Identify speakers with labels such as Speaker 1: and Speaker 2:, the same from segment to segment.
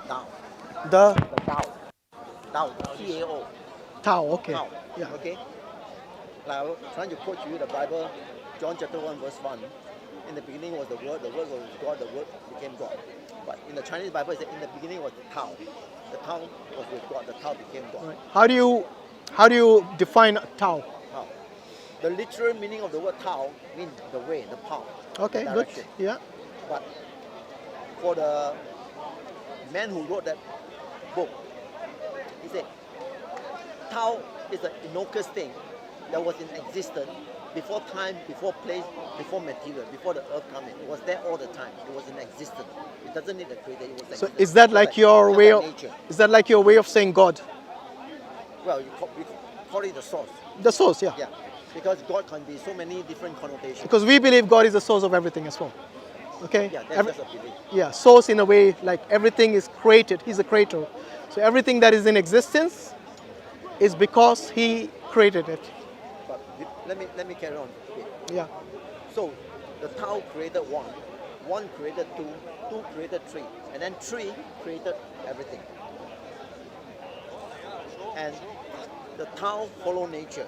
Speaker 1: Tao.
Speaker 2: The
Speaker 1: The Tao. Tao. T-A-O.
Speaker 2: Tao, okay.
Speaker 1: Tao.
Speaker 2: Yeah.
Speaker 1: Okay. Like I'm trying to quote you the Bible, John chapter 1 verse 1. In the beginning was the Word was with God, the Word became God. But in the Chinese Bible it says in the beginning was the Tao. The Tao was with God, the Tao became God.
Speaker 2: Right. How do you define Tao?
Speaker 1: Tao. The literal meaning of the word Tao means the way, the path.
Speaker 2: Okay,
Speaker 1: the
Speaker 2: good.
Speaker 1: direction.
Speaker 2: Yeah.
Speaker 1: But for the man who wrote that book, he said Tao is an innocuous thing that was in existence before time, before place, before material, before the earth came in. It was there all the time. It was in existence. It doesn't need a creator. It was
Speaker 2: So
Speaker 1: existence.
Speaker 2: is that like your way of
Speaker 1: nature.
Speaker 2: is that like your way of saying God?
Speaker 1: Well, we call it the source.
Speaker 2: The source, yeah.
Speaker 1: Yeah, because God can be so many different connotations.
Speaker 2: Because we believe God is the source of everything as well. Okay?
Speaker 1: Yeah, that's just a belief.
Speaker 2: Yeah, source in a way, like everything is created. He's a creator. So everything that is in existence is because he created it.
Speaker 1: But let me carry on a bit.
Speaker 2: Yeah.
Speaker 1: So the Tao created one, one created two, two created three, and then three created everything. And the Tao follow nature.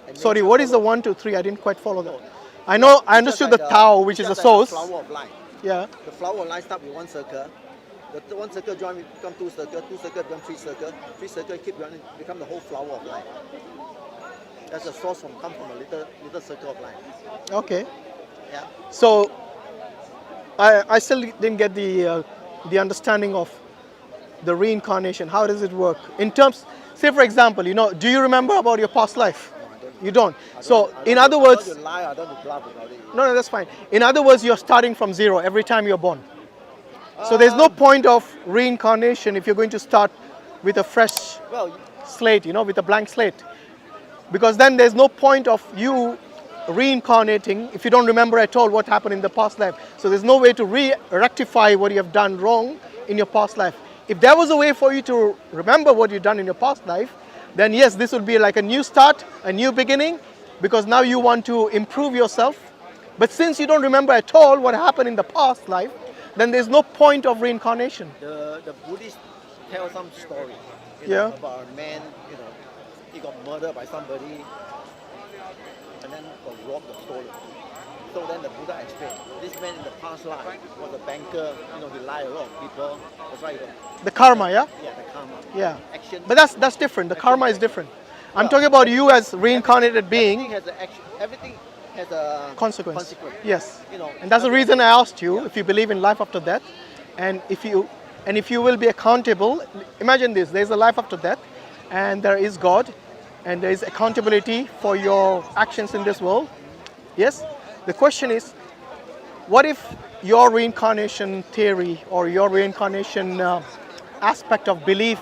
Speaker 1: And
Speaker 2: Sorry,
Speaker 1: nature
Speaker 2: what is the
Speaker 1: follow-
Speaker 2: 1, 2, 3? I didn't quite follow that.
Speaker 1: No.
Speaker 2: I know, I
Speaker 1: It's
Speaker 2: understood
Speaker 1: just
Speaker 2: the
Speaker 1: like
Speaker 2: Tao, which is the
Speaker 1: just like
Speaker 2: source.
Speaker 1: flower of life.
Speaker 2: Yeah.
Speaker 1: The flower of life start with one circle. The one circle join become two circle become three circle keep running, become the whole flower of life. That's the source come from a little circle of life.
Speaker 2: Okay.
Speaker 1: Yeah.
Speaker 2: So I still didn't get the understanding of the reincarnation. How does it work? In terms, say for example, do you remember about your past life?
Speaker 1: No, I don't.
Speaker 2: You don't. So
Speaker 1: I
Speaker 2: in
Speaker 1: don't-
Speaker 2: other
Speaker 1: I
Speaker 2: words,
Speaker 1: don't lie. I don't bluff about it.
Speaker 2: no, that's fine. In other words, you're starting from zero every time you're born. So there's no point of reincarnation if you're going to start with a fresh
Speaker 1: Well,
Speaker 2: slate, with a blank slate. Because then there's no point of you reincarnating if you don't remember at all what happened in the past life. So there's no way to rectify what you have done wrong in your past life. If there was a way for you to remember what you've done in your past life, then yes, this would be like a new start, a new beginning, because now you want to improve yourself. But since you don't remember at all what happened in the past life, then there's no point of reincarnation.
Speaker 1: the Buddhists tell some story about a man, he got murdered by somebody and then got robbed or stolen. So then the Buddha explained, this man in the past life was a banker, he lied a lot of people. That's why he got
Speaker 2: The karma, yeah?
Speaker 1: yeah, the karma.
Speaker 2: Yeah.
Speaker 1: Action.
Speaker 2: But that's different. The karma is different. I'm talking about you as reincarnated being.
Speaker 1: Everything has a
Speaker 2: Consequence. Yes. And that's the reason I asked you if you believe in life after death, and if you will be accountable. Imagine this: there's a life after death, and there is God, and there is accountability for your actions in this world. Yes. The question is, what if your reincarnation theory or your reincarnation aspect of belief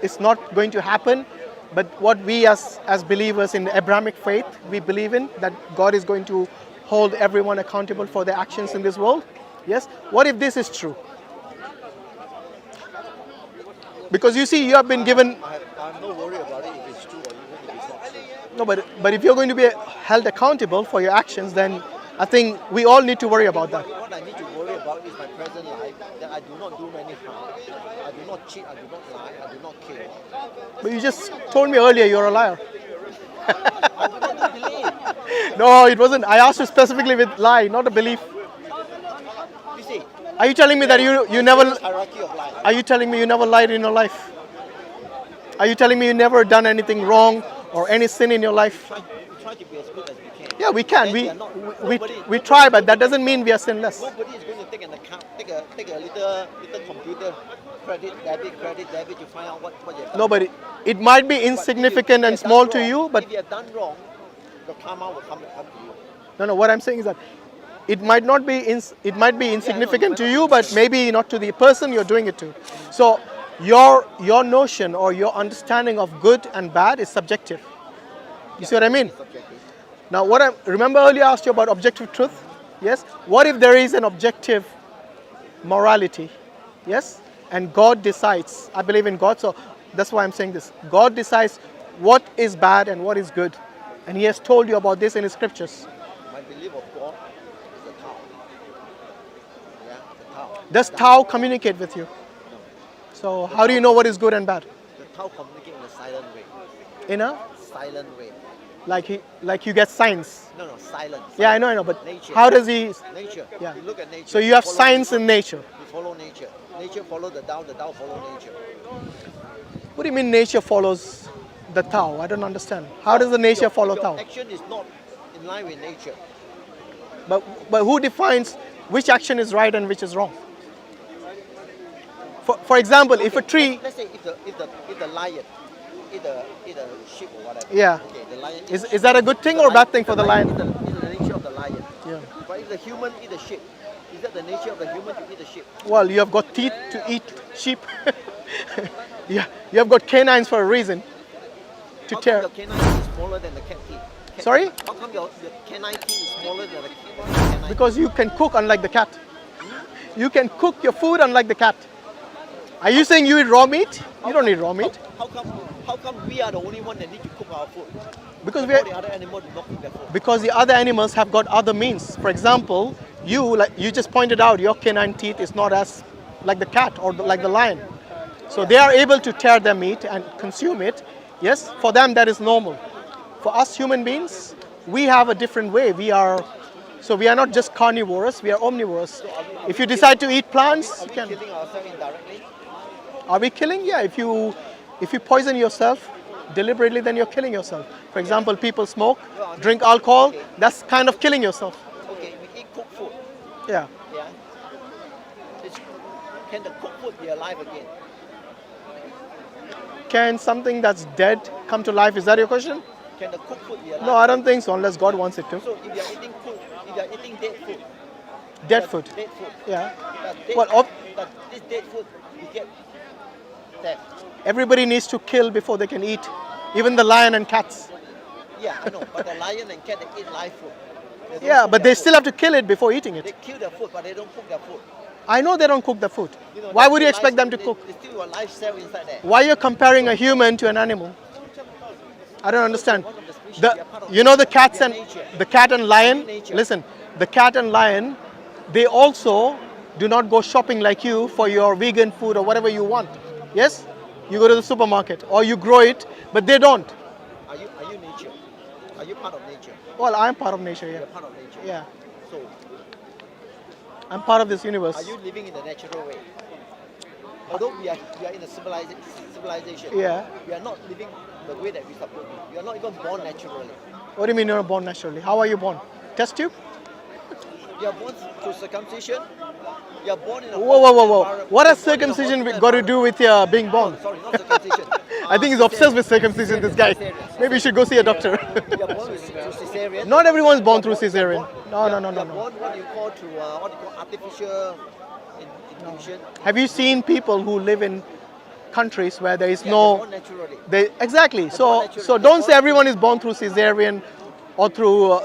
Speaker 2: is not going to happen? But what we as believers in the Abrahamic faith, we believe in that God is going to hold everyone accountable for their actions in this world. Yes? What if this is true? Because you see, you have been given...
Speaker 1: I have no worry about it if it's true or even if it's not true.
Speaker 2: No, but if you're going to be held accountable for your actions, then I think we all need to worry about that.
Speaker 1: What I need to worry about is my present life, that I do not do any harm. I do not cheat, I do not lie, I do not kill.
Speaker 2: But you just told me earlier you're a liar.
Speaker 1: I do not believe.
Speaker 2: No, it wasn't. I asked you specifically with lie, not a belief.
Speaker 1: You see,
Speaker 2: Are you telling me that you never...
Speaker 1: hierarchy of life.
Speaker 2: Are you telling me you never lied in your life? Are you telling me you never done anything wrong or any sin in your life?
Speaker 1: We try to be as good as we can.
Speaker 2: Yeah, we can.
Speaker 1: And we are not-
Speaker 2: We try, but that doesn't mean we are sinless.
Speaker 1: Nobody is going to take an account, take a little computer credit, debit to find out what you have done.
Speaker 2: No, but it might be insignificant and small to you, but
Speaker 1: if you have done wrong, the karma will come to you.
Speaker 2: no. What I'm saying is that it might not be insignificant to you, but maybe not to the person you're doing it to. So your notion or your understanding of good and bad is subjective. You see what I mean?
Speaker 1: Subjective.
Speaker 2: Now, remember earlier I asked you about objective truth? Yes? What if there is an objective morality? Yes? And God decides. I believe in God, so that's why I'm saying this. God decides what is bad and what is good. And He has told you about this in His scriptures.
Speaker 1: My belief of God is the Tao. Yeah, the Tao.
Speaker 2: Does Tao communicate with you? So how do you know what is good and bad?
Speaker 1: The Tao communicate in a silent way.
Speaker 2: In a
Speaker 1: Silent way.
Speaker 2: like you get signs.
Speaker 1: No, silence.
Speaker 2: Yeah, I know. But
Speaker 1: Nature.
Speaker 2: how does he?
Speaker 1: Nature.
Speaker 2: Yeah.
Speaker 1: You look at nature.
Speaker 2: So you have
Speaker 1: follow
Speaker 2: science
Speaker 1: nature.
Speaker 2: in nature.
Speaker 1: You follow nature. Nature follow the Tao follow nature.
Speaker 2: What do you mean nature follows the Tao? I don't understand. How does the nature follow
Speaker 1: your
Speaker 2: Tao?
Speaker 1: action is not in line with nature.
Speaker 2: But who defines which action is right and which is wrong? For example, if a tree,
Speaker 1: Let's say if the lion eat a sheep or whatever.
Speaker 2: yeah,
Speaker 1: Okay, the lion
Speaker 2: is that a good thing or a bad thing for the lion?
Speaker 1: Is the nature of the lion.
Speaker 2: Yeah.
Speaker 1: But if the human eat a sheep, is that the nature of the human to eat a sheep?
Speaker 2: Well, you have got teeth to eat sheep. Yeah, you have got canines for a reason. To
Speaker 1: How
Speaker 2: tear.
Speaker 1: come your canine is smaller than the cat teeth?
Speaker 2: Sorry?
Speaker 1: How come your canine teeth is smaller than the canine?
Speaker 2: Because you can cook unlike the cat. You can cook your food unlike the cat. Are you saying you eat raw meat? You don't eat raw meat.
Speaker 1: How come we are the only one that need to cook our food?
Speaker 2: Because
Speaker 1: All the other animals do not cook their food.
Speaker 2: because the other animals have got other means. For example, you just pointed out your canine teeth is not as like the cat or like the lion. So they are able to tear their meat and consume it. Yes, for them that is normal. For us human beings, we have a different way. We are not just carnivorous, we are omnivorous. If you decide to eat plants, you
Speaker 1: Are
Speaker 2: can.
Speaker 1: we killing ourselves indirectly?
Speaker 2: Are we killing? Yeah, if you poison yourself deliberately, then you're killing yourself. For example, people smoke, drink alcohol, that's kind of killing yourself.
Speaker 1: Okay, we eat cooked food.
Speaker 2: Yeah.
Speaker 1: Yeah. Can the cooked food be alive again?
Speaker 2: Can something that's dead come to life? Is that your question?
Speaker 1: Can the cooked food be alive?
Speaker 2: No, I don't think so, unless God wants it to.
Speaker 1: So if you are eating food, if you are eating dead food,
Speaker 2: Dead food.
Speaker 1: dead food.
Speaker 2: Yeah.
Speaker 1: But
Speaker 2: Well,
Speaker 1: this dead food, you get death.
Speaker 2: everybody needs to kill before they can eat. Even the lion and cats.
Speaker 1: Yeah, I know. But the lion and cat, they eat live food. They don't
Speaker 2: Yeah,
Speaker 1: cook
Speaker 2: but
Speaker 1: their
Speaker 2: they
Speaker 1: food.
Speaker 2: still have to kill it before eating
Speaker 1: They
Speaker 2: it.
Speaker 1: kill their food, but they don't cook their food.
Speaker 2: I know they don't cook the food.
Speaker 1: You know,
Speaker 2: Why
Speaker 1: there's
Speaker 2: would you
Speaker 1: still
Speaker 2: expect them
Speaker 1: life-
Speaker 2: to cook?
Speaker 1: There's still a life cell inside there.
Speaker 2: Why you're comparing a human to an animal? I don't understand.
Speaker 1: One of the species,
Speaker 2: The,
Speaker 1: we are part of
Speaker 2: you know the cats
Speaker 1: we are
Speaker 2: and
Speaker 1: nature.
Speaker 2: the cat and lion.
Speaker 1: Nature.
Speaker 2: Listen, the cat and lion, they also do not go shopping like you for your vegan food or whatever you want. Yes, you go to the supermarket or you grow it, but they don't.
Speaker 1: Are you nature? Are you part of nature?
Speaker 2: Well, I'm part of nature.
Speaker 1: You're
Speaker 2: Yeah,
Speaker 1: part of nature.
Speaker 2: yeah,
Speaker 1: So,
Speaker 2: I'm part of this universe.
Speaker 1: are you living in the natural way? Although we are in a civilization,
Speaker 2: Yeah.
Speaker 1: we are not living the way that we supposed to. We are not even born naturally.
Speaker 2: What do you mean you're born naturally? How are you born? Test tube?
Speaker 1: You are born through circumcision. You are born in a
Speaker 2: Whoa.
Speaker 1: environment-
Speaker 2: What
Speaker 1: you are
Speaker 2: has
Speaker 1: born in a
Speaker 2: circumcision
Speaker 1: hospital
Speaker 2: got to do with being born?
Speaker 1: environment. Sorry, not circumcision.
Speaker 2: I think he's obsessed with circumcision, this guy. Maybe you should go see a doctor.
Speaker 1: You are born through cesarean.
Speaker 2: Not everyone's born through
Speaker 1: You are
Speaker 2: cesarean. No.
Speaker 1: You are born what you call through artificial intuition.
Speaker 2: Have you seen people who live in countries where there is
Speaker 1: Yeah, they're
Speaker 2: no...
Speaker 1: born naturally.
Speaker 2: Exactly.
Speaker 1: born
Speaker 2: So
Speaker 1: naturally.
Speaker 2: don't say everyone is born through cesarean or through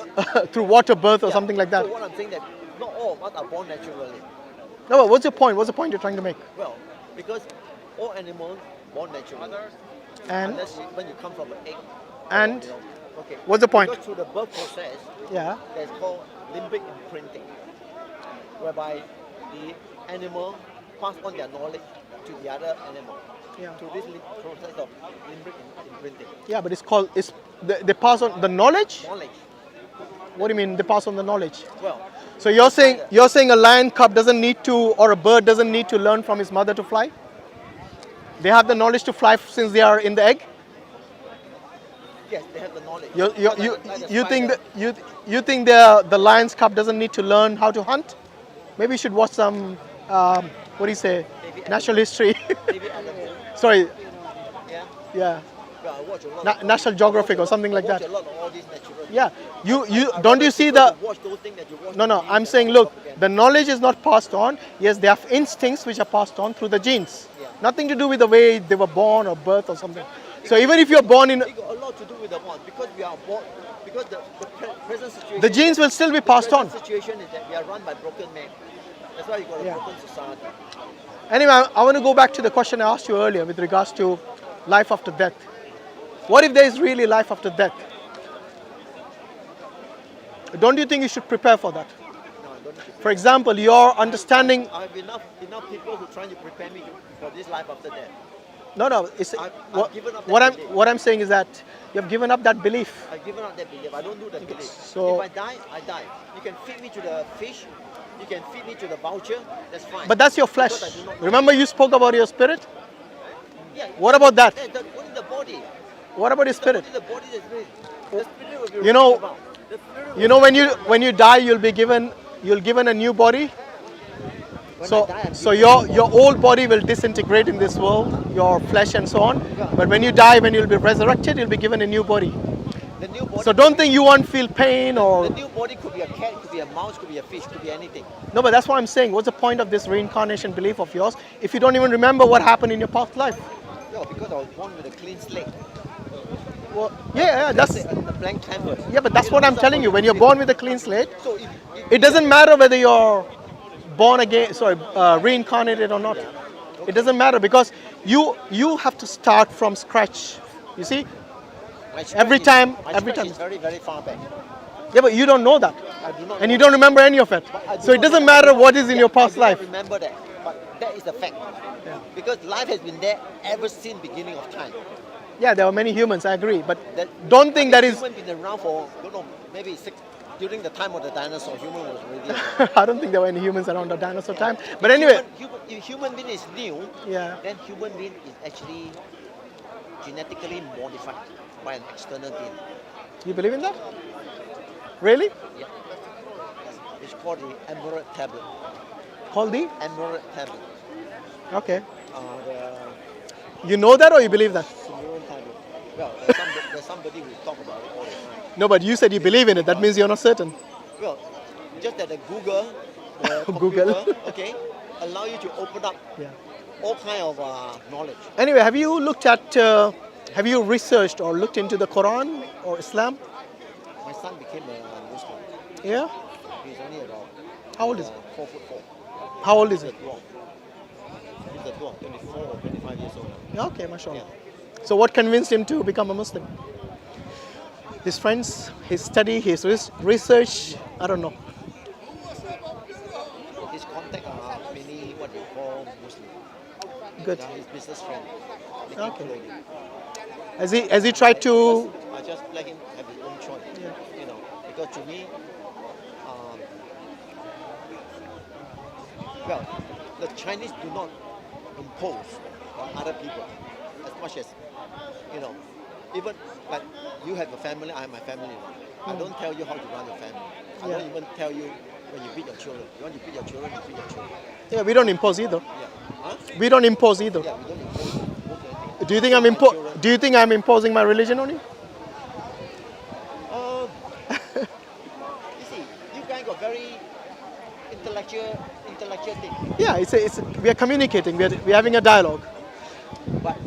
Speaker 2: through water birth or
Speaker 1: Yeah.
Speaker 2: something like that.
Speaker 1: So what I'm saying that not all of us are born naturally.
Speaker 2: No, but what's your point? What's the point you're trying to make?
Speaker 1: Well, because all animals born naturally.
Speaker 2: And
Speaker 1: Unless when you come from an egg.
Speaker 2: And?
Speaker 1: You know, okay.
Speaker 2: What's the point?
Speaker 1: Because through the birth process,
Speaker 2: yeah,
Speaker 1: there's called limbic imprinting, whereby the animal pass on their knowledge to the other animal.
Speaker 2: yeah,
Speaker 1: Through this process of limbic imprinting.
Speaker 2: yeah. But they pass on the knowledge.
Speaker 1: Knowledge.
Speaker 2: What do you mean they pass on the knowledge?
Speaker 1: Well,
Speaker 2: So you're saying a lion cub doesn't need to, or a bird doesn't need to learn from his mother to fly? They have the knowledge to fly since they are in the egg.
Speaker 1: yes, they have the knowledge.
Speaker 2: You think
Speaker 1: spider.
Speaker 2: that you think the lion's cub doesn't need to learn how to hunt? Maybe you should watch some what do you say, natural history.
Speaker 1: Maybe other than-
Speaker 2: Sorry,
Speaker 1: Yeah.
Speaker 2: yeah,
Speaker 1: Well, I watch a lot.
Speaker 2: National Geographic or something like
Speaker 1: I watch
Speaker 2: that.
Speaker 1: a lot of all these natural.
Speaker 2: Yeah, you
Speaker 1: I
Speaker 2: don't you
Speaker 1: rather
Speaker 2: see
Speaker 1: prefer
Speaker 2: the
Speaker 1: to watch those things that you watch
Speaker 2: No,
Speaker 1: on TV
Speaker 2: I'm
Speaker 1: than
Speaker 2: saying,
Speaker 1: watch
Speaker 2: look,
Speaker 1: propaganda.
Speaker 2: the knowledge is not passed on. Yes, they have instincts which are passed on through the genes.
Speaker 1: Yeah.
Speaker 2: Nothing to do with the way they were born or birth or something. So even if you're born in,
Speaker 1: It got a lot to do with the one because we are born because the present situation.
Speaker 2: the genes will still be passed on.
Speaker 1: The situation is that we are run by broken men. That's why you got a
Speaker 2: Yeah.
Speaker 1: broken society.
Speaker 2: Anyway, I want to go back to the question I asked you earlier with regards to life after death. What if there is really life after death? Don't you think you should prepare for that?
Speaker 1: No, don't need to
Speaker 2: For example, your understanding.
Speaker 1: I have enough people who trying to prepare me for this life after death.
Speaker 2: No. It's,
Speaker 1: I've given up that belief.
Speaker 2: what I'm saying is that you have given up that belief.
Speaker 1: I've given up that belief. I don't do that belief.
Speaker 2: So-
Speaker 1: if I die, I die. You can feed me to the fish. You can feed me to the vulture. That's fine.
Speaker 2: But that's your flesh.
Speaker 1: Because I do not know.
Speaker 2: Remember you spoke about your spirit?
Speaker 1: Yeah,
Speaker 2: What about that?
Speaker 1: only the body.
Speaker 2: What about your spirit?
Speaker 1: Only the body that's spirit. The spirit will be
Speaker 2: You know-
Speaker 1: about. The spirit will
Speaker 2: You know, when you die, you'll given a new body.
Speaker 1: when
Speaker 2: So
Speaker 1: I die, I'm
Speaker 2: so
Speaker 1: given-
Speaker 2: your old body will disintegrate in this world, your flesh and so on. But when you die, when you'll be resurrected, you'll be given a new body.
Speaker 1: the new body.
Speaker 2: So don't think you won't feel pain or
Speaker 1: The new body could be a cat, could be a mouse, could be a fish, could be anything.
Speaker 2: no. But that's what I'm saying. What's the point of this reincarnation belief of yours if you don't even remember what happened in your past life?
Speaker 1: No, because I was born with a clean slate.
Speaker 2: Well, yeah, that's
Speaker 1: a blank canvas.
Speaker 2: yeah. But that's what I'm telling you. When you're born with a clean slate,
Speaker 1: So
Speaker 2: it doesn't matter whether you're born again, reincarnated or not. It doesn't matter because you have to start from scratch. You see? Every time-
Speaker 1: It's very, very far back.
Speaker 2: Yeah, but you don't know that,
Speaker 1: I do not
Speaker 2: and
Speaker 1: know
Speaker 2: you don't remember any of it.
Speaker 1: I do
Speaker 2: So it
Speaker 1: not
Speaker 2: doesn't
Speaker 1: know-
Speaker 2: matter what is in your past
Speaker 1: I do not
Speaker 2: life.
Speaker 1: remember that, but that is the fact. Because life has been there ever since beginning of time.
Speaker 2: Yeah, there were many humans. I agree, but
Speaker 1: That,
Speaker 2: don't think that is.
Speaker 1: human been around for don't know maybe during the time of the dinosaur. Human was already around.
Speaker 2: I don't think there were any humans around the dinosaur time. But anyway,
Speaker 1: if human being is new,
Speaker 2: yeah.
Speaker 1: then human being is actually genetically modified by an external being.
Speaker 2: You believe in that? Really?
Speaker 1: Yeah. It's called the Emerald Tablet.
Speaker 2: Called the?
Speaker 1: Emerald Tablet.
Speaker 2: Okay.
Speaker 1: The
Speaker 2: You know that or you believe that?
Speaker 1: Emerald Tablet. Well, there's somebody who talk about it all the time.
Speaker 2: No, but you said you believe in it. That means you're not certain.
Speaker 1: Well, just that the Google, the
Speaker 2: Google.
Speaker 1: computer, okay, allow you to open up
Speaker 2: Yeah.
Speaker 1: all kind of knowledge.
Speaker 2: Anyway, have you looked at, have you researched or looked into the Quran or Islam?
Speaker 1: My son became a Muslim.
Speaker 2: Yeah.
Speaker 1: He's only about
Speaker 2: How old is he?
Speaker 1: 4'4".
Speaker 2: How old is
Speaker 1: He's
Speaker 2: he?
Speaker 1: a dwarf. He's a dwarf, 24 or 25 years old.
Speaker 2: Yeah, okay, mashallah.
Speaker 1: Yeah.
Speaker 2: So what convinced him to become a Muslim? His friends, his study, his research, I don't know.
Speaker 1: His contact are mainly what you call Muslim.
Speaker 2: Good.
Speaker 1: They are his business friend. They keep
Speaker 2: Okay.
Speaker 1: clothing.
Speaker 2: Has he tried to?
Speaker 1: I just let him have his own choice.
Speaker 2: Yeah.
Speaker 1: You know, because to me, well, the Chinese do not impose on other people as much as, you know, even like you have a family, I have my family. I don't tell you how to run your family. I
Speaker 2: Yeah.
Speaker 1: don't even tell you when you beat your children. You want to beat your children, you beat your children.
Speaker 2: Yeah, we don't impose either.
Speaker 1: Yeah. Huh?
Speaker 2: We don't impose either.
Speaker 1: Yeah, we don't impose anything.
Speaker 2: Do you think
Speaker 1: Children.
Speaker 2: Do you think I'm imposing my religion on you?
Speaker 1: You see, you guys got very intellectual thing.
Speaker 2: Yeah, we are communicating. We're having a dialogue.
Speaker 1: But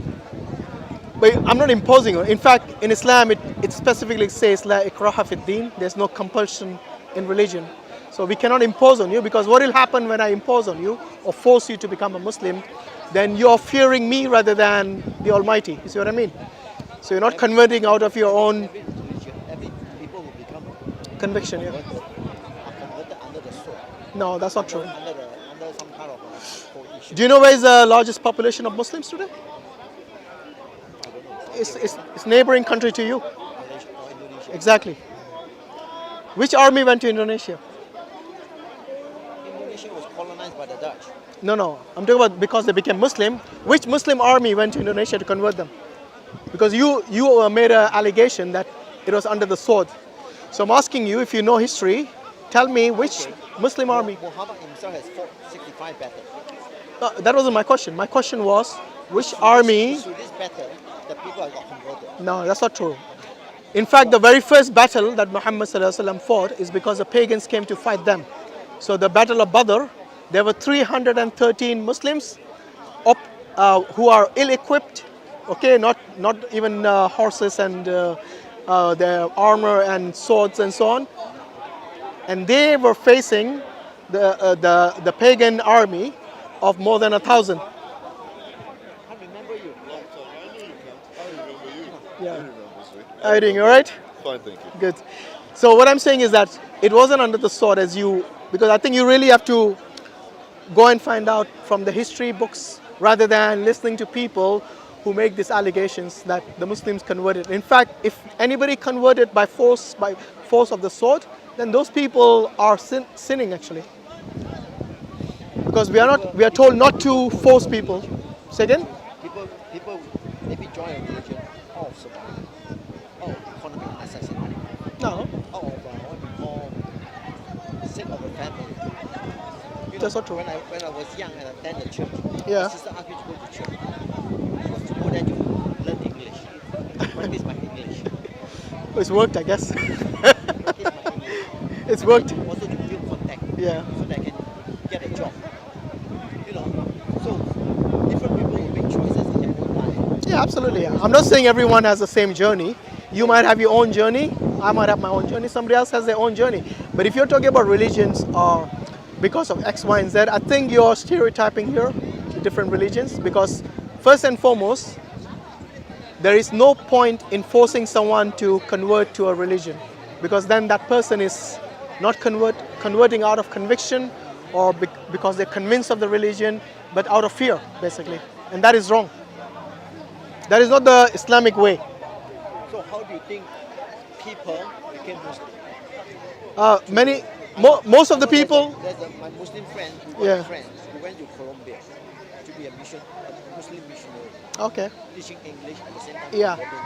Speaker 2: But I'm not imposing on. In fact, in Islam, it specifically says la ikraha fid din. There's no compulsion in religion. So we cannot impose on you, because what will happen when I impose on you or force you to become a Muslim? Then you're fearing me rather than the Almighty. You see what I mean? So you're not converting out of your own
Speaker 1: every religion, every people who become
Speaker 2: conviction. Yeah.
Speaker 1: converted are converted under the sword.
Speaker 2: No, that's not true.
Speaker 1: Under some kind of coalition.
Speaker 2: Do you know where is the largest population of Muslims today? It's neighboring country to you.
Speaker 1: Malaysia or Indonesia.
Speaker 2: Exactly. Which army went to Indonesia?
Speaker 1: Indonesia was colonized by the Dutch.
Speaker 2: No. I'm talking about because they became Muslim. Which Muslim army went to Indonesia to convert them? Because you made an allegation that it was under the sword. So I'm asking you, if you know history, tell me which Muslim army.
Speaker 1: Muhammad himself has fought 65 battles.
Speaker 2: That wasn't my question. My question was, which army?
Speaker 1: Through this battle, the people have got converted.
Speaker 2: No, that's not true. In fact, the very first battle that Muhammad ﷺ fought is because the pagans came to fight them. So the Battle of Badr, there were 313 Muslims who are ill-equipped, okay, not even horses and their armor and swords and so on. And they were facing the pagan army of more than 1,000.
Speaker 1: I remember you.
Speaker 2: Yeah. Are you doing all right?
Speaker 3: Fine, thank you.
Speaker 2: Good. So what I'm saying is that it wasn't under the sword as you Because I think you really have to go and find out from the history books rather than listening to people who make these allegations that the Muslims converted. In fact, if anybody converted by force of the sword, then those people are sinning actually. Because we are told not to force people. Say again?
Speaker 1: People maybe join a religion out of survival, out of economic necessity,
Speaker 2: No.
Speaker 1: out of what we call sake of the family.
Speaker 2: That's not true.
Speaker 1: When I was young and attended church,
Speaker 2: Yeah.
Speaker 1: my sister asked me to go to church. I was to go there to learn English, practice my English.
Speaker 2: It's worked, I guess.
Speaker 1: Practice my English.
Speaker 2: It's worked.
Speaker 1: Also to build contact.
Speaker 2: Yeah.
Speaker 1: So that I can get a job. So different people will make choices in their own life.
Speaker 2: Yeah, absolutely. Yeah. I'm not saying everyone has the same journey. You might have your own journey. I might have my own journey. Somebody else has their own journey. But if you're talking about religions or because of X, Y, and Z, I think you're stereotyping here different religions because first and foremost, there is no point in forcing someone to convert to a religion because then that person is not converting out of conviction or because they're convinced of the religion, but out of fear, basically. And that is wrong. That is not the Islamic way.
Speaker 1: So how do you think people became Muslim?
Speaker 2: Most of the people.
Speaker 1: There's my Muslim friend who got
Speaker 2: Yeah.
Speaker 1: friends who went to Colombia to be a Muslim missionary,
Speaker 2: Okay.
Speaker 1: teaching English at the same time
Speaker 2: Yeah.
Speaker 1: converting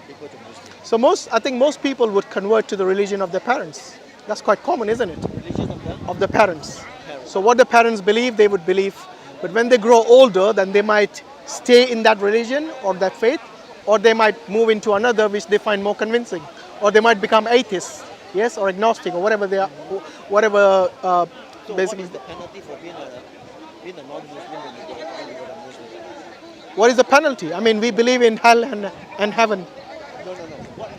Speaker 1: people to Muslim.
Speaker 2: So I think most people would convert to the religion of their parents. That's quite common, isn't it?
Speaker 1: Religion
Speaker 2: Of the parents.
Speaker 1: parents.
Speaker 2: So what the parents believe, they would believe. But when they grow older, then they might stay in that religion or that faith, or they might move into another which they find more convincing, or they might become atheists, yes, or agnostic, or whatever they are, whatever.
Speaker 1: So
Speaker 2: Basically,
Speaker 1: what is the penalty for being a non-Muslim when you get a Muslim?
Speaker 2: what is the penalty? I mean, we believe in hell and heaven.
Speaker 1: No. What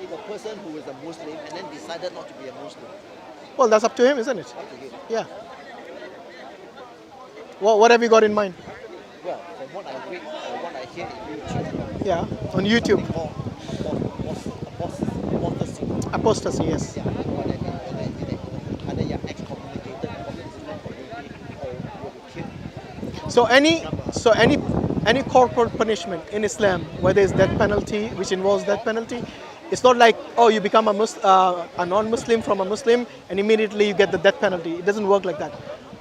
Speaker 1: if a person who is a Muslim and then decided not to be a Muslim?
Speaker 2: Well, that's up to him, isn't it?
Speaker 1: Up to him.
Speaker 2: Yeah. What have you got in mind?
Speaker 1: Well, from what I read or what I hear in YouTube,
Speaker 2: Yeah, on YouTube.
Speaker 1: apostasy.
Speaker 2: Apostasy, yes.
Speaker 1: Yeah, either you're excommunicated from the Muslim community or you'll be killed.
Speaker 2: So any corporal punishment in Islam, where there is death penalty, which involves death penalty, it's not like you become a non-Muslim from a Muslim and immediately you get the death penalty. It doesn't work like that.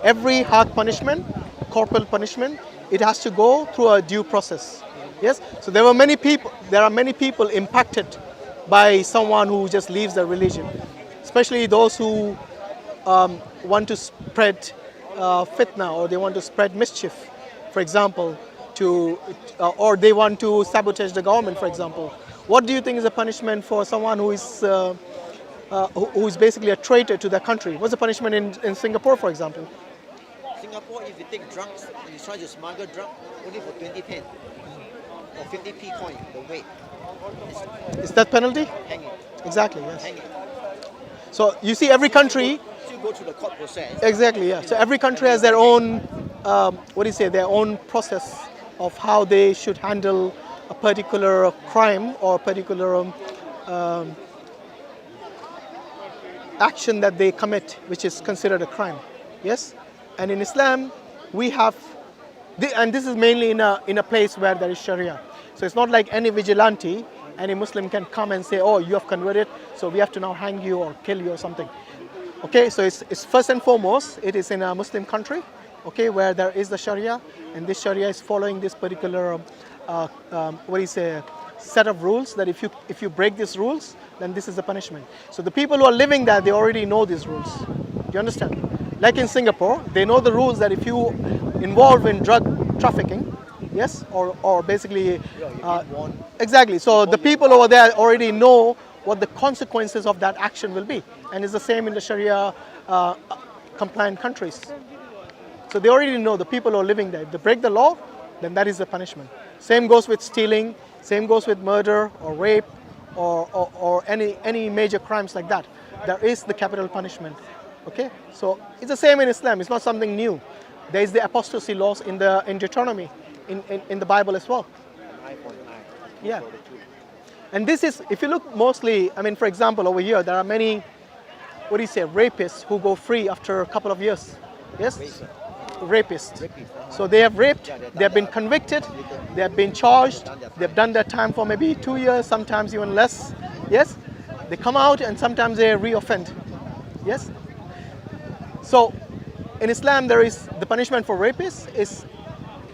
Speaker 2: Every hard punishment, corporal punishment, it has to go through a due process. Yes. So there are many people impacted by someone who just leaves their religion, especially those who want to spread fitna or they want to spread mischief, for example, or they want to sabotage the government, for example. What do you think is the punishment for someone who is basically a traitor to their country? What's the punishment in Singapore, for example?
Speaker 1: Singapore, if you take drugs and you try to smuggle drugs, only for 20 pen or 50p coin, the weight
Speaker 2: Is that penalty?
Speaker 1: hanging.
Speaker 2: Exactly, yes.
Speaker 1: Hanging.
Speaker 2: So you see every country,
Speaker 1: Still go through the court process.
Speaker 2: exactly, yeah. So every country has their own, their own process of how they should handle a particular crime or a particular action that they commit, which is considered a crime. Yes? And in Islam, we have, and this is mainly in a place where there is Sharia. So it's not like any vigilante, any Muslim can come and say, oh, you have converted, so we have to now hang you or kill you or something. Okay, so it's first and foremost, it is in a Muslim country, okay, where there is the Sharia, and this Sharia is following this particular, set of rules, that if you break these rules, then this is the punishment. So the people who are living there, they already know these rules. Do you understand? Like in Singapore, they know the rules that if you involve in drug trafficking, yes, or basically, exactly. So the people over there already know what the consequences of that action will be, and it's the same in the Sharia compliant countries. So they already know, the people who are living there. If they break the law, then that is the punishment. Same goes with stealing. Same goes with murder or rape or any major crimes like that. There is the capital punishment. Okay, so it's the same in Islam. It's not something new. There is the apostasy laws in Deuteronomy, in the Bible as well.
Speaker 1: 9.9.
Speaker 2: Yeah. And this is, if you look mostly, I mean, for example, over here, there are many what do you say, rapists who go free after a couple of years. Yes? Rapists. So they have raped, they have been convicted, they have been charged, they have done their time for maybe 2 years, sometimes even less. Yes? They come out and sometimes they re-offend. Yes? So in Islam, there is the punishment for rapists is,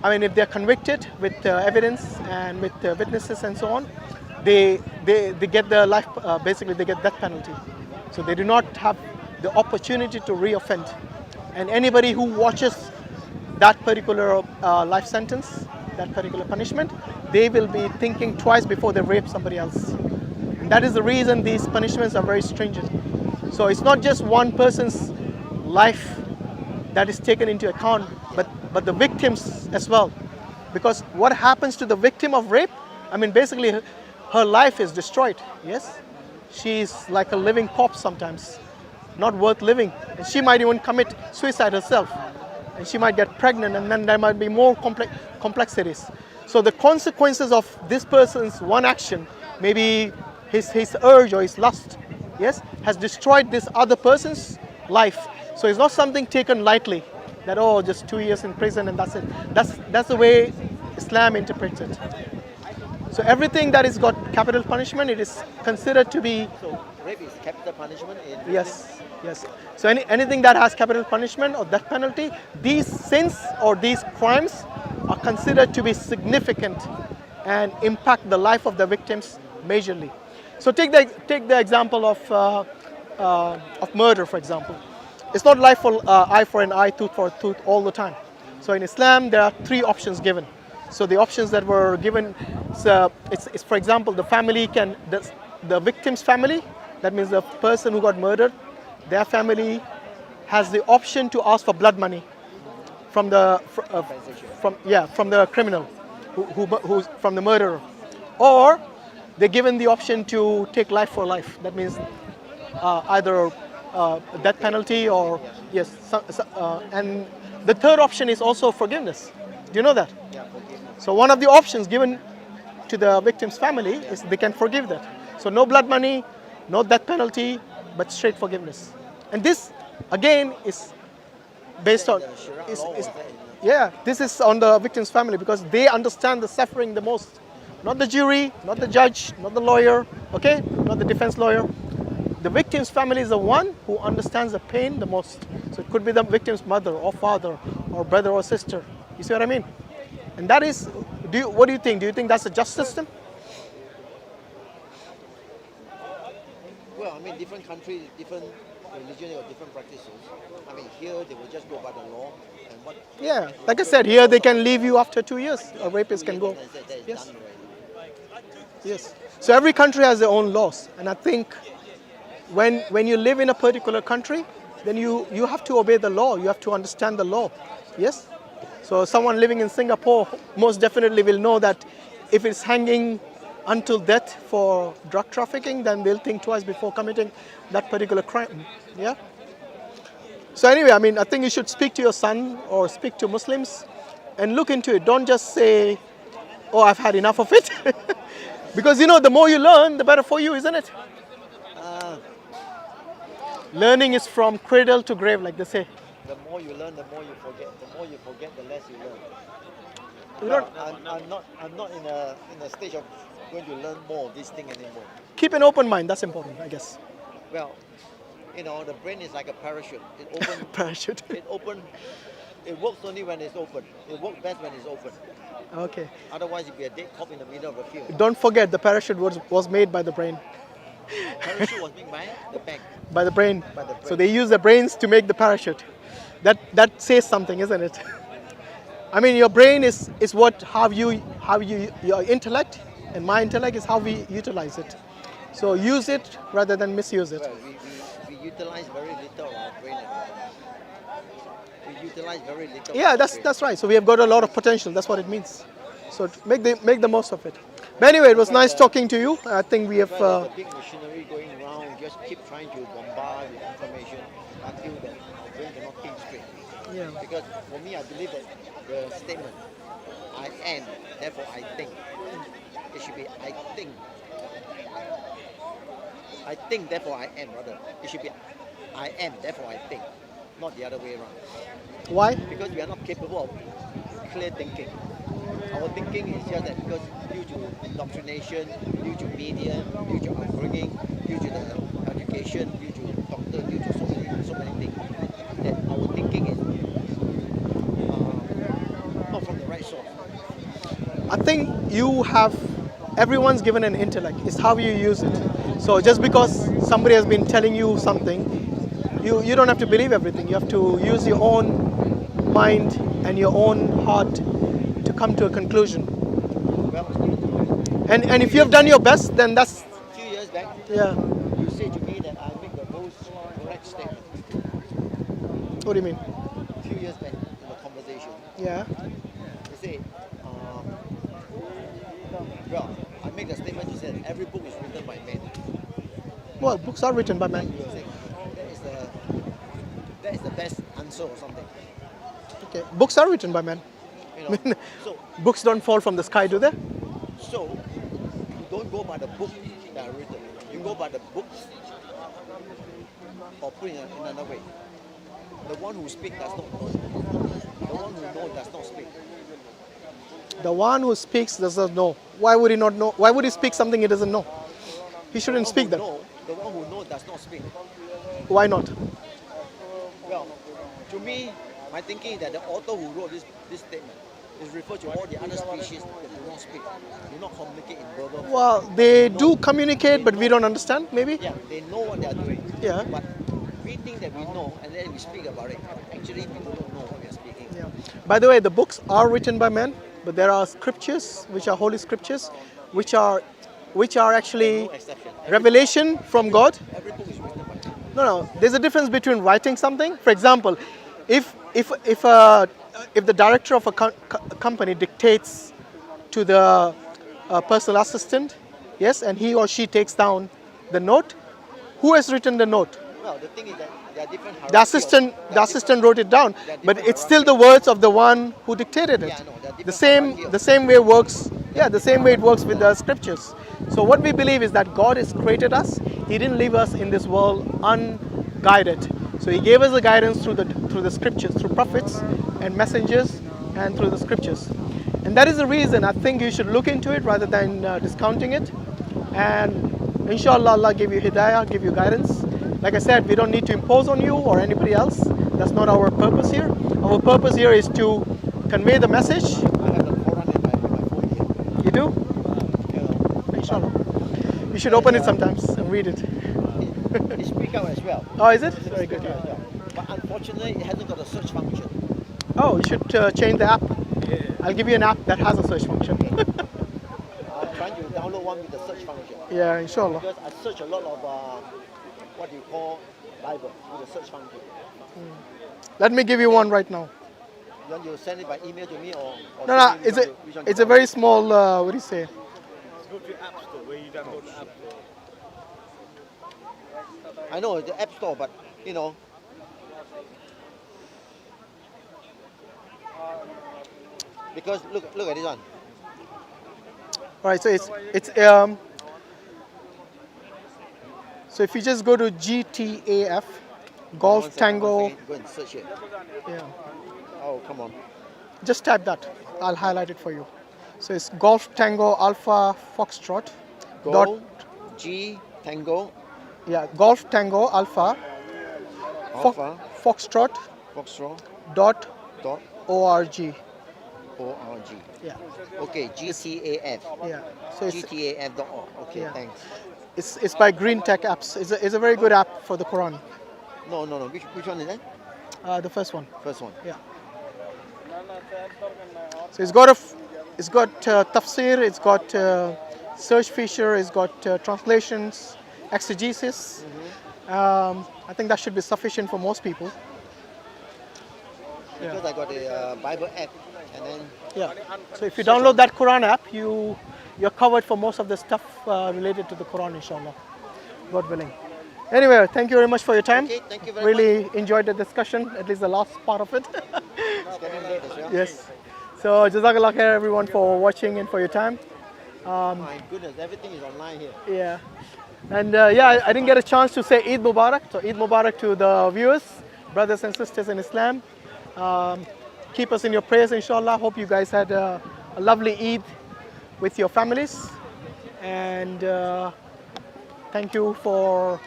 Speaker 2: I mean, if they're convicted with evidence and with witnesses and so on, they get the life, basically they get death penalty. So they do not have the opportunity to re-offend. And anybody who watches that particular life sentence, that particular punishment, they will be thinking twice before they rape somebody else. And that is the reason these punishments are very stringent. So it's not just one person's life that is taken into account, but the victims as well. Because what happens to the victim of rape, I mean, basically her life is destroyed, yes? She's like a living corpse sometimes, not worth living. And she might even commit suicide herself. And she might get pregnant, and then there might be more complexities. So the consequences of this person's one action, maybe his urge or his lust, yes, has destroyed this other person's life. So it's not something taken lightly, that, oh, just 2 years in prison and that's it. That's the way Islam interprets it. So everything that has got capital punishment, it is considered to be...
Speaker 1: So rape is capital punishment in...
Speaker 2: Yes, yes. So anything that has capital punishment or death penalty, these sins or these crimes are considered to be significant and impact the life of the victims majorly. So take the example of murder, for example. It's not life for eye for an eye, tooth for a tooth all the time. So in Islam, there are 3 options given. So the options that were given, so it's for example, the family can, the victim's family, that means the person who got murdered, their family has the option to ask for blood money from the from the criminal, who's from the murderer, or they're given the option to take life for life. That means either death penalty or yes, and the third option is also forgiveness. Do you know that?
Speaker 1: Yeah, forgiveness.
Speaker 2: So one of the options given to the victim's family is they can forgive that. So no blood money, no death penalty, but straight forgiveness. And this again is based on this is on the victim's family, because they understand the suffering the most. Not the jury, not the judge, not the lawyer, okay? Not the defense lawyer. The victim's family is the one who understands the pain the most. So it could be the victim's mother or father or brother or sister. You see what I mean? And that is, what do you think? Do you think that's a just system?
Speaker 1: Well, I mean, different countries, different religion or different practices. I mean, here they will just go by the law. And what?
Speaker 2: Yeah, like I said, here they can leave you after 2 years. A rapist can go. Yes. Yes. So every country has their own laws, and I think when you live in a particular country, then you have to obey the law. You have to understand the law. Yes. So someone living in Singapore most definitely will know that if it's hanging until death for drug trafficking, then they'll think twice before committing that particular crime. Yeah. So anyway, I mean, I think you should speak to your son or speak to Muslims and look into it. Don't just say, oh, I've had enough of it. Because, you know, the more you learn, the better for you, isn't it? Learning is from cradle to grave, like they say.
Speaker 1: The more you learn, the more you forget. The more you forget, the less you learn.
Speaker 2: You don't,
Speaker 1: I'm not in a stage of going to learn more of this thing anymore.
Speaker 2: keep an open mind, that's important, I guess.
Speaker 1: Well, you know, the brain is like a parachute. It opens.
Speaker 2: Parachute.
Speaker 1: It works only when it's open. It works best when it's open.
Speaker 2: Okay.
Speaker 1: Otherwise, you'll be a dead cop in the middle of a field.
Speaker 2: Don't forget, the parachute was made by the brain.
Speaker 1: Parachute was made by the bank.
Speaker 2: By the brain.
Speaker 1: By the brain.
Speaker 2: So they use the brains to make the parachute. That says something, isn't it? I mean, your brain is how your intellect, and my intellect is how we utilize it. So use it rather than misuse it.
Speaker 1: Well, we utilize very little of our brain. We utilize very little.
Speaker 2: Yeah, that's right. So we have got a lot of potential. That's what it means. So make the most of it. But anyway, it was nice talking to you. I think we have.
Speaker 1: Well, there's a big machinery going around. Just keep trying to bombard with information until that our brain cannot think straight.
Speaker 2: Yeah.
Speaker 1: Because for me, I believe that the statement, I am, therefore I think, it should be I think. I think, therefore I am, rather. It should be I am, therefore I think, not the other way around.
Speaker 2: Why?
Speaker 1: Because we are not capable of clear thinking. Our thinking is just that because due to indoctrination, due to media, due to upbringing, due to the education, due to doctor, due to so many things, that our thinking is not from the right source.
Speaker 2: I think everyone's given an intellect. It's how you use it. So just because somebody has been telling you something, you don't have to believe everything. You have to use your own mind and your own heart to come to a conclusion.
Speaker 1: Well,
Speaker 2: And if you have done your best, then that's,
Speaker 1: a few years back,
Speaker 2: yeah.
Speaker 1: you said to me that I make the most correct statement.
Speaker 2: What do you mean?
Speaker 1: A few years back in the conversation,
Speaker 2: Yeah.
Speaker 1: you say, well, I make the statement. You said every book is written by men.
Speaker 2: Well, books are written by men.
Speaker 1: You were saying that is the best answer or something.
Speaker 2: Okay. Books are written by men.
Speaker 1: You know, so
Speaker 2: Books don't fall from the sky, do they?
Speaker 1: you don't go by the book that are written. You go by the books, or put it in another way. The one who speaks does not know. The one who knows does not speak.
Speaker 2: The one who speaks does not know. Why would he not know? Why would he speak something he doesn't know? He shouldn't speak that.
Speaker 1: The one who knows does not speak.
Speaker 2: Why not?
Speaker 1: Well, to me, my thinking is that the author who wrote this statement is referred to all the other species that do not speak, do not communicate in verbal form.
Speaker 2: Well, they do communicate, but we don't understand, maybe?
Speaker 1: Yeah, they know what they are doing.
Speaker 2: Yeah.
Speaker 1: But we think that we know, and then we speak about it. Actually, we don't know what we are speaking.
Speaker 2: Yeah. By the way, the books are written by men, but there are scriptures, which are holy scriptures, which are actually
Speaker 1: No exception.
Speaker 2: revelation from God.
Speaker 1: Every book is written by men.
Speaker 2: No. There's a difference between writing something. For example, if the director of a company dictates to the personal assistant, yes, and he or she takes down the note, who has written the note?
Speaker 1: Well, the thing is that there are different
Speaker 2: The assistant wrote it down, but it's still the words of the one who dictated it.
Speaker 1: Yeah, I know, there are
Speaker 2: The
Speaker 1: different
Speaker 2: same way it works. Yeah, the same way it works with the scriptures. So what we believe is that God has created us. He didn't leave us in this world unguided. So He gave us the guidance through the scriptures, through prophets and messengers, and through the scriptures. And that is the reason I think you should look into it rather than discounting it. And inshallah, Allah give you hidayah, give you guidance. Like I said, we don't need to impose on you or anybody else. That's not our purpose here. Our purpose here is to convey the message.
Speaker 1: I have the Quran in my phone here.
Speaker 2: You do?
Speaker 1: You know,
Speaker 2: Inshallah. You should open it sometimes and read it.
Speaker 1: it speaks out as well.
Speaker 2: Oh, is it?
Speaker 1: It
Speaker 2: Very good.
Speaker 1: speaks out
Speaker 2: Yeah.
Speaker 1: as well. But unfortunately, it hasn't got a search function.
Speaker 2: Oh, you should change the app. I'll give you an app that has a search function.
Speaker 1: I'm trying to download one with the search function.
Speaker 2: Yeah, inshallah.
Speaker 1: Because I search a lot of what you call Bible with the search function.
Speaker 2: Let me give you one right now.
Speaker 1: You want to send it by email to me or
Speaker 2: No,
Speaker 1: send me which one
Speaker 2: it's
Speaker 1: you
Speaker 2: a
Speaker 1: want?
Speaker 2: very small, what do you say?
Speaker 3: Go to App Store where you download the App Store.
Speaker 1: I know the App Store, but you know. Because look at this one.
Speaker 2: All right, so so if you just go to GTAF, Golf
Speaker 1: One second,
Speaker 2: Tango,
Speaker 1: go and search it.
Speaker 2: yeah,
Speaker 1: Oh, come on.
Speaker 2: just type that. I'll highlight it for you. So it's Golf Tango Alpha Foxtrot.
Speaker 1: Go G Tango
Speaker 2: Yeah, Golf Tango Alpha
Speaker 1: Alpha
Speaker 2: Foxtrot
Speaker 1: Foxtrot
Speaker 2: dot
Speaker 1: dot
Speaker 2: org.
Speaker 1: org.
Speaker 2: Yeah,
Speaker 1: Okay, GTAF.
Speaker 2: yeah. So it's
Speaker 1: GTAF.org. Okay,
Speaker 2: Yeah.
Speaker 1: thanks.
Speaker 2: it's by Green Tech Apps. It's a very good app for the Quran.
Speaker 1: No. Which one is that?
Speaker 2: The first one.
Speaker 1: First one.
Speaker 2: Yeah. So it's got tafsir, it's got search feature, it's got translations, exegesis. I think that should be sufficient for most people.
Speaker 1: Because I got a Bible app, and then
Speaker 2: Yeah. So if you download that Quran app, you're covered for most of the stuff related to the Quran, inshallah. God willing. Anyway, thank you very much for your time.
Speaker 1: Okay, thank you very
Speaker 2: Really enjoyed the discussion, at least the last part of it.
Speaker 1: it's getting late as well.
Speaker 2: Yes. So Jazak Allah Khair everyone for watching and for your time.
Speaker 1: My goodness, everything is online here.
Speaker 2: Yeah. And yeah, I didn't get a chance to say Eid Mubarak. So Eid Mubarak to the viewers, brothers and sisters in Islam. Keep us in your prayers, inshallah. Hope you guys had a lovely Eid with your families. And thank you for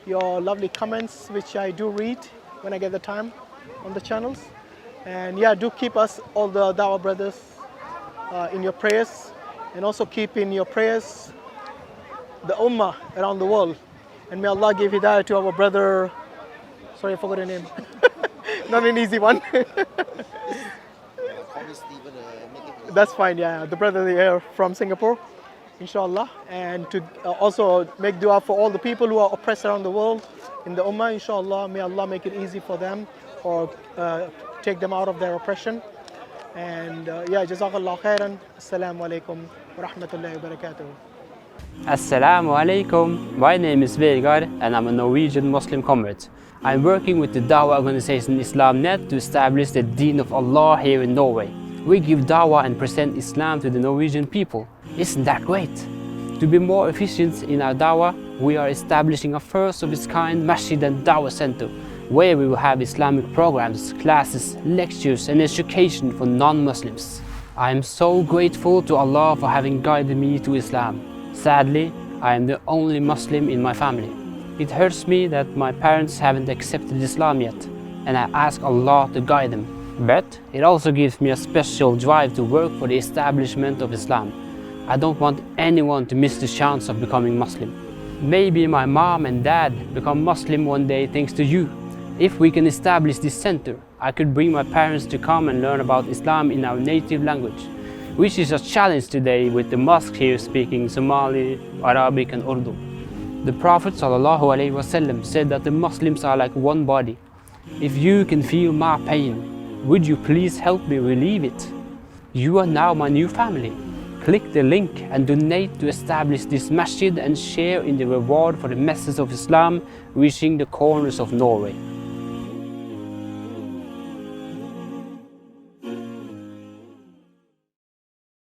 Speaker 2: your lovely comments, which I do read when I get the time on the channels. And yeah, do keep us, all the Dawah brothers, in your prayers. And also keep in your prayers the Ummah around the world. And may Allah give hidayah to our brother, sorry I forgot your name, not an easy one. That's fine, yeah, the brother here from Singapore, inshallah. And to also make dua for all the people who are oppressed around the world in the Ummah, inshallah. May Allah make it easy for them, or take them out of their oppression. And yeah, Jazak Allah Khairan. Assalamu alaikum wa rahmatullahi wa barakatuh.
Speaker 4: Assalamu alaikum. My name is Vegard and I'm a Norwegian Muslim convert. I'm working with the Dawah organization Islamnet to establish the Deen of Allah here in Norway. We give Dawah and present Islam to the Norwegian people. Isn't that great? To be more efficient in our Dawah, we are establishing a first of its kind Masjid and Dawah Center, where we will have Islamic programs, classes, lectures and education for non-Muslims. I am so grateful to Allah for having guided me to Islam. Sadly, I am the only Muslim in my family. It hurts me that my parents haven't accepted Islam yet, and I ask Allah to guide them. But it also gives me a special drive to work for the establishment of Islam. I don't want anyone to miss the chance of becoming Muslim. Maybe my mom and dad become Muslim one day thanks to you. If we can establish this center, I could bring my parents to come and learn about Islam in our native language, which is a challenge today with the mosque here speaking Somali, Arabic and Urdu. The Prophet ﷺ said that the Muslims are like one body. If you can feel my pain, would you please help me relieve it? You are now my new family. Click the link and donate to establish this masjid and share in the reward for the message of Islam reaching the corners of Norway.